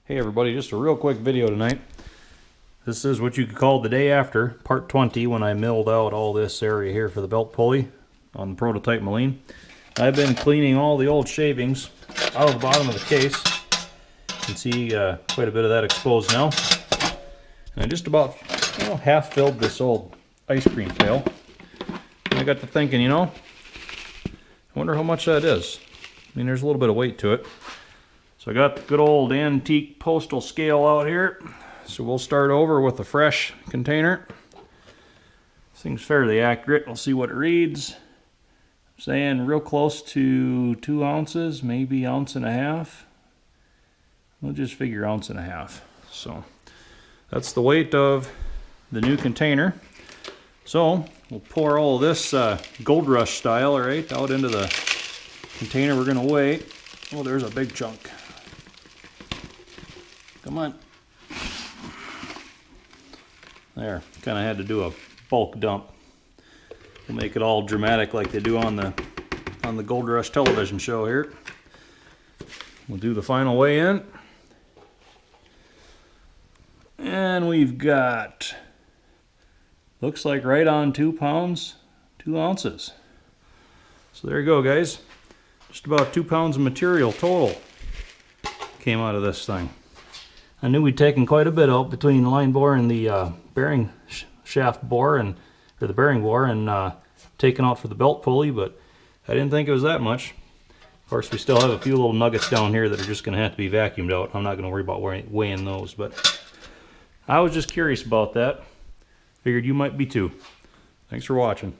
Hey everybody, just a real quick video tonight. This is what you could call the day after, part 20, when I milled out all this area here for the belt pulley on the prototype Moline. I've been cleaning all the old shavings out of the bottom of the case. You can see quite a bit of that exposed now. And I just about half filled this old ice cream pail. And I got to thinking, I wonder how much that is. I mean, there's a little bit of weight to it. So I got the good old antique postal scale out here. So we'll start over with a fresh container. This thing's fairly accurate. We'll see what it reads. I'm saying real close to 2 ounces, maybe 1.5 ounces. We'll just figure 1.5 ounces. So that's the weight of the new container. So we'll pour all of this Gold Rush style, right, out into the container we're going to weigh. Oh, there's a big chunk. Come on. There, kind of had to do a bulk dump. We'll make it all dramatic like they do on the Gold Rush television show here. We'll do the final weigh in. And we've got, looks like right on 2 pounds, 2 ounces. So there you go, guys. Just about 2 pounds of material total came out of this thing. I knew we'd taken quite a bit out between the line bore and the bearing shaft bore, or the bearing bore, and taken out for the belt pulley, but I didn't think it was that much. Of course, we still have a few little nuggets down here that are just going to have to be vacuumed out. I'm not going to worry about weighing those, but I was just curious about that. Figured you might be too. Thanks for watching.